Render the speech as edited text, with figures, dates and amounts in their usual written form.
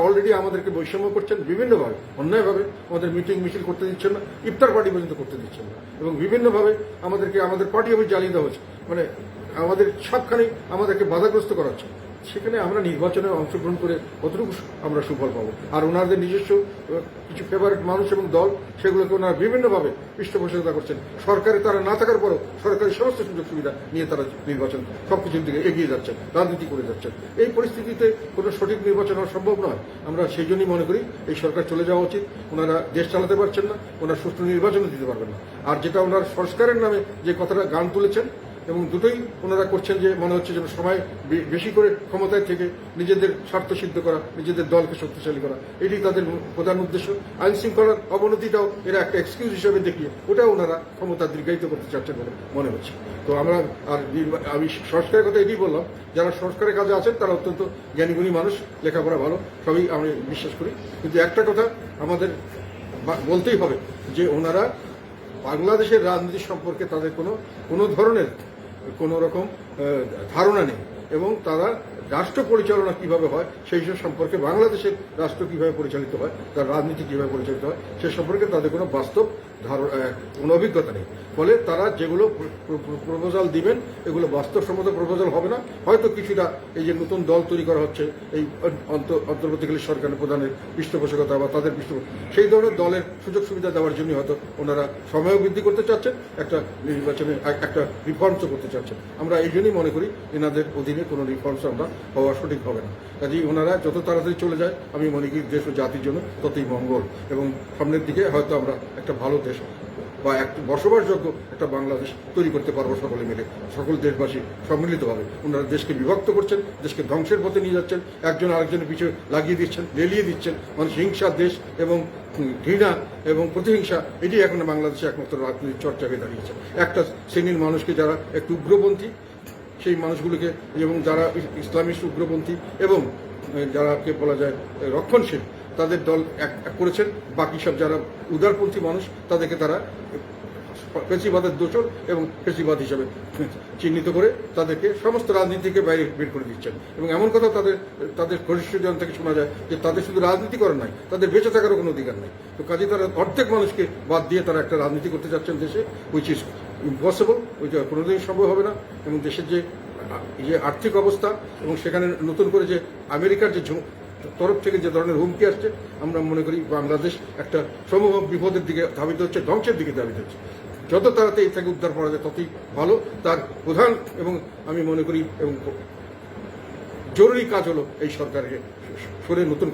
Already আমাদেরকে বৈষম্য করছেন বিভিন্নভাবে, অন্যায়ভাবে আমাদের মিটিং মিছিল করতে দিচ্ছেন না, ইফতার পার্টি পর্যন্ত করতে দিচ্ছেন না, এবং বিভিন্নভাবে আমাদের পার্টি অফিস জ্বালিয়ে দেওয়া হচ্ছে, মানে আমাদের সবখানেই আমাদেরকে বাধাগ্রস্ত করা হচ্ছে। সেখানে আমরা নির্বাচনে অংশগ্রহণ করে কতটুকু আমরা সুফল পাবো? আর ওনাদের নিজস্ব কিছু ফেভারিট মানুষ এবং দল, সেগুলোকে ওনারা বিভিন্নভাবে পৃষ্ঠপোষকতা করছেন। সরকারে তারা না থাকার পরও সরকারের সমস্ত সুযোগ সুবিধা নিয়ে তারা নির্বাচন সবকিছুর দিকে এগিয়ে যাচ্ছেন, রাজনীতি করে যাচ্ছেন। এই পরিস্থিতিতে কোনো সঠিক নির্বাচন হওয়া সম্ভব নয়। আমরা সেই জন্যই মনে করি এই সরকার চলে যাওয়া উচিত। ওনারা দেশ চালাতে পারছেন না, ওনারা সুষ্ঠু নির্বাচনও দিতে পারবেন না। আর যেটা ওনারা সংস্কারের নামে যে কথাটা গান তুলেছেন, এবং দুটোই ওনারা করছেন যে মনে হচ্ছে যেন সময় বেশি করে ক্ষমতায় থেকে নিজেদের স্বার্থ সিদ্ধ করা, নিজেদের দলকে শক্তিশালী করা, এটি তাদের প্রধান উদ্দেশ্য। আইন শৃঙ্খলার অবনতিটাও এরা একটা এক্সকিউজ হিসেবে দেখিয়ে ওটাও ওনারা ক্ষমতা দীর্ঘায়িত করতে চাচ্ছেন বলে মনে হচ্ছে। তো আমি সংস্কারের কথা এটাই বললাম, যারা সংস্কারের কাজে আছেন তারা অত্যন্ত জ্ঞানীগুণী মানুষ, লেখাপড়া ভালো, সবই আমি বিশ্বাস করি। কিন্তু একটা কথা আমাদের বলতেই হবে যে ওনারা বাংলাদেশের রাজনীতি সম্পর্কে তাদের কোনো ধরনের কোনো রকম ধারণা নেই, এবং তারা রাষ্ট্র পরিচালনা কিভাবে হয় সেই সম্পর্কে, বাংলাদেশের রাষ্ট্র কিভাবে পরিচালিত হয়, তার রাজনীতি কিভাবে পরিচালিত হয় সে সম্পর্কে তাদের কোনো বাস্তব কোনো অভিজ্ঞতা নেই। ফলে তারা যেগুলো প্রপোজাল দিবেন এগুলো বাস্তবসম্মত প্রপোজাল হবে না। হয়তো কিছুটা এই যে নতুন দল তৈরি করা হচ্ছে এই অন্তর্বর্তীকালীন সরকারের প্রধানের পৃষ্ঠপোষকতা বা তাদের সেই ধরনের দলের সুযোগ সুবিধা দেওয়ার জন্য হয়তো ওনারা সময়ও বৃদ্ধি করতে চাচ্ছেন, একটা নির্বাচনে একটা রিফর্মসও করতে চাচ্ছেন। আমরা এই জন্যই মনে করি এনাদের অধীনে কোনো রিফর্মস আমরা হওয়া সঠিক হবে না। কাজেই ওনারা যত তাড়াতাড়ি চলে যায় আমি মনে করি দেশ ও জাতির জন্য ততই মঙ্গল, এবং সামনের দিকে হয়তো আমরা একটা ভালো দেশ বা একটা বসবাসযোগ্য একটা বাংলাদেশ তৈরি করতে পারবো সকলে মিলে, সকল দেশবাসী সম্মিলিতভাবে। ওনারা দেশকে বিভক্ত করছেন, দেশকে ধ্বংসের পথে নিয়ে যাচ্ছেন, একজন আরেকজনের পিছনে লাগিয়ে দিচ্ছেন, লেলিয়ে দিচ্ছেন। মানুষ হিংসার দেশ এবং ঘৃণা এবং প্রতিহিংসা, এটি এখন বাংলাদেশে একমাত্র রাজনীতির চর্চা হয়ে দাঁড়িয়েছে। একটা শ্রেণীর মানুষকে যারা একটু উগ্রপন্থী, সেই মানুষগুলোকে, এবং যারা ইসলামিস্ট উগ্রপন্থী এবং যারাকে বলা যায় রক্ষণশীল, তাদের দল এক করেছেন। বাকি সব যারা উদারপন্থী মানুষ তাদেরকে তারা ফেসিবাদের দোষর এবং ফেসিবাদ হিসাবে চিহ্নিত করে তাদেরকে সমস্ত রাজনীতি থেকে বাইরে বের করে দিচ্ছেন। এবং এমন কথা তাদের ঘনিষ্ঠজন থেকে শোনা যায় যে তাদের শুধু রাজনীতি করার নাই, তাদের বেঁচে থাকারও কোনো অধিকার নাই। তো কাজে তারা অর্ধেক মানুষকে বাদ দিয়ে তারা একটা রাজনীতি করতে চাচ্ছেন দেশে, হুইচ ইজ ইম্পসিবল, ওইটা কোনোদিন সম্ভব হবে না। এবং দেশের যে আর্থিক অবস্থা, এবং সেখানে নতুন করে যে আমেরিকার যে তরফ থেকে যে ধরনের হুমকি আসছে, আমরা মনে করি বাংলাদেশ একটা সমূহ বিপদের দিকে ধাবিত হচ্ছে, ধ্বংসের দিকে ধাবিত হচ্ছে। যত তাড়াতাড়ি এই থেকে উদ্ধার করা যায় ততই ভালো। তার প্রধান এবং আমি মনে করি এবং জরুরি কাজ হলো এই সরকারকে সরে নতুন করে